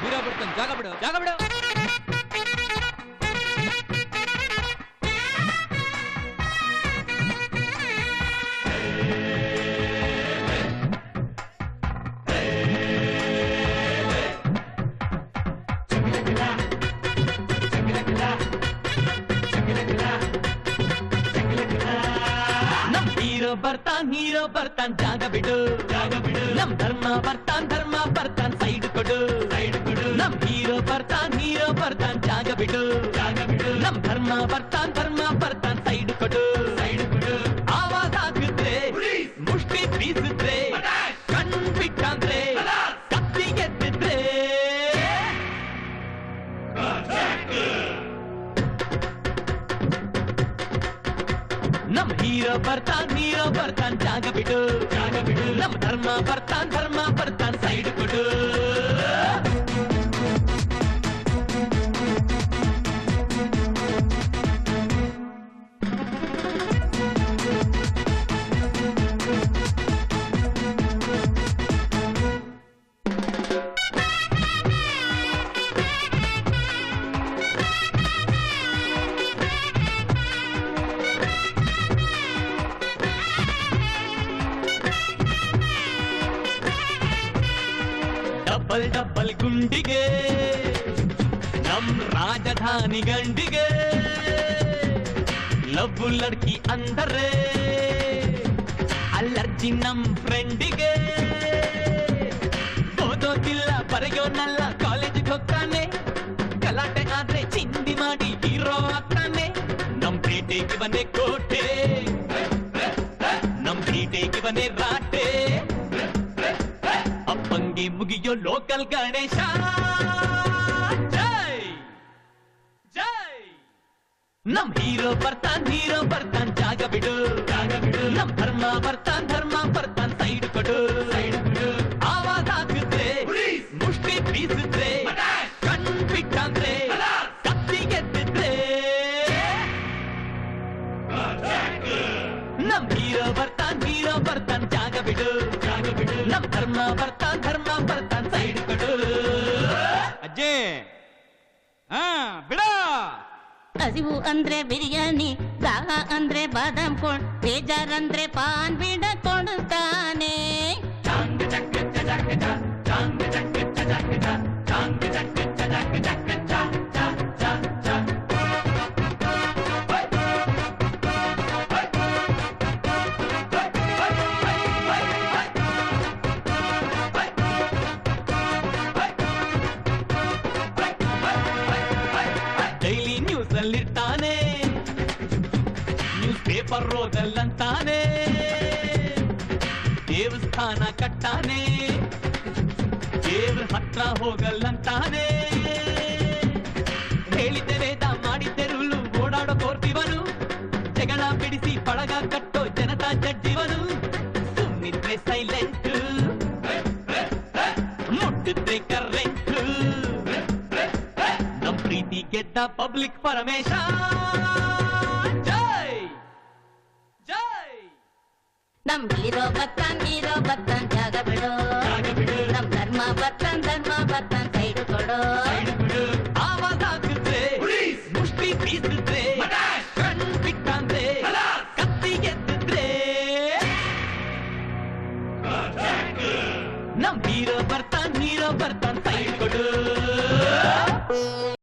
Hero ಬರ್ತಾನೆ, ಜಾಗ ಬಿಡು, ಜಾಗ ಬಿಡು. ಹೀರೋ ಬರ್ತಾನ್ ಜಾಗ ಬಿಡು, ಜಾಗ ಬಿಡು. ನಮ್ ಧರ್ಮ ಬರ್ತಾನ್ ಸೈಡ್ ಕೊಡು, ಸೈಡ್ ಕೊಡು. ನಮ್ ಹೀರೋ ಬರ್ತಾನ್ ಜಾಗ ಬಿಡು, ಜಾಗ ಬಿಡು. ನಮ್ ಧರ್ಮ ಬರ್ತಾನ್ ಸೈಡ್ ಕೊಡು, ಸೈಡ್ ಕೊಡು. ಆವಾಜ್ ಹಾಕಿದ್ರೆ ಮುಷ್ಟಿ ಬೀಸಿದ್ರೆ ಕಣ್ ಬಿಟ್ಟಂದ್ರೆ ಕತ್ತಿ ಗೆದ್ದಿದ್ರೆ ನಮ್ ಹೀರೋ ಬರ್ತಾನ್ ಜಾಗ ಬಿಡು, ಜಾಗ ಬಿಡು. ನಮ್ ಧರ್ಮ ಬರ್ತಾನ್ ಸೈಡ್ ಕೊಡು. ಡಬ್ಬಲ್ ಗುಂಡಿಗೆ ನಮ್ ರಾಜಧಾನಿ ಗಂಡಿಗೆ ಲವ್ ಲಡ್ಕಿ ಅಂದರೆ ಅಲ್ಲರ್ಜಿ ನಮ್ ಫ್ರೆಂಡಿಗೆ. ಓದೋದಿಲ್ಲ ಬರೆಯೋನಲ್ಲ ಕಾಲೇಜಿಗೆ ಹೋಗ್ತಾನೆ, ಗಲಾಟೆ ಆದ್ರೆ ಚಿಂದಿ ಮಾಡಿ ಹೀರೋ ಆಗ್ತಾನೆ. ನಮ್ ಪೇಟೆಗೆ ಬನ್ನೆ ಕೋಟೆ, ನಮ್ ಪೇಟೆಗೆ ಬನ್ನೆ ರಾಟೆ. ಅಪ್ಪಂಗೆ ಮುಗಿಯೋ ಲೋಕಲ್ ಗಣೇಶ. ಜೈ ಜೈ. ನಮ್ ಹೀರೋ ಬರ್ತಾನ್ ಜಾಗ ಬಿಡು, ಜಾಗ ಬಿಡು. ನಮ್ ಧರ್ಮ ಬರ್ತಾನ್ ಸೈಡ್ ಕೊಡು, ಸೈಡ್ ಕೊಡು. ಆವಾಜ್ ಹಾಕಿದ್ರೆ ಮುಷ್ಟಿ ಬೀಸಿದ್ರೆ ಕಣ್ ಬಿಟ್ಟಂದ್ರೆ ಕತ್ತಿ ಗೆದ್ದಿದ್ರೆ ನಮ್ ಹೀರೋ ಬರ್ತಾನ್ ಜಾಗ ಬಿಡು, ಜಾಗ ಬಿಡು. ನಮ್ ಧರ್ಮ ಬರ್ತಾನ್ ಸೈಡ್ ಕೊಡು. ಅಜ್ಜಿ ಬಿಡ. ಹಸಿವು ಅಂದ್ರೆ ಬಿರಿಯಾನಿ, ದಾಹ ಅಂದ್ರೆ ಬಾದಾಮ್ ಕೋಡ್, ಬೇಜಾರಂದ್ರೆ ಪಾನ್ ಬಿಡ ಕೊಡುತ್ತಾನೆ. ಚಾಂಗ್ ಚಕ್ ಚಜಕ್ ಚ, ಚಾಂಗ್ ಚಕ್ ಚಜಕ್ ಚ, ಚಾಂಗ್ ಚಕ್ ಚಜಕ್ ಚಕ್ ಚ ಚ ಚ ಚ. ಡೈಲಿ ನ್ಯೂಸ್ ಅಲ್ಲಿರ್ತಾನೆ, ನ್ಯೂಸ್ ಪೇಪರ್ ರೋದಲ್ಲಂತಾನೆ. ದೇವಸ್ಥಾನ ಕಟ್ಟಾನೆ, ದೇವ್ರ ಹತ್ರ ಹೋಗಲ್ಲಂತಾನೆ. ಹೇಳಿದ್ದೆ ವೇದ ಮಾಡಿದ್ದೆ ರೂಲು, ಓಡಾಡೋ ಕೋರ್ತಿವನು. ಜಗಳ ಬಿಡಿಸಿ ಪಳಗ ಕಟ್ಟೋ ಜನತಾ ಜಡ್ಜಿವನು. ಸುಮ್ನಿದ್ರೆ ಸೈಲೆಂಟ್, ಮುಟ್ಟಿದ್ರೆ ಕರೆಂಟ್. ನಮ್ ಪ್ರೀತಿ ಗೆದ್ದ ಪಬ್ಲಿಕ್ ಪರಮೇಶ. ಜೈ ಜೈ. ನಮ್ ಹೀರೋ ಬರ್ತಾನ್ ಜಾಗ ಬಿಡು, ಜಾಗ ಬಿಡು. ನಮ್ ಧರ್ಮ ಬರ್ತಾನ್ ಸೈಡ್ ಕೊಡು, ಸೈಡ್ ಕೊಡು. ಆವಾಜ್ ಹಾಕಿದ್ರೆ ಮುಷ್ಟಿ ಬೀಸಿದ್ರೆ ಕಣ್ ಬಿಟ್ಟಂದ್ರೆ ಕತ್ತಿ ಗೆದ್ದಿದ್ರೆ ನಮ್ ಹೀರೋ ಬರ್ತಾನ್ ಸೈಡ್ ಕೊಡು.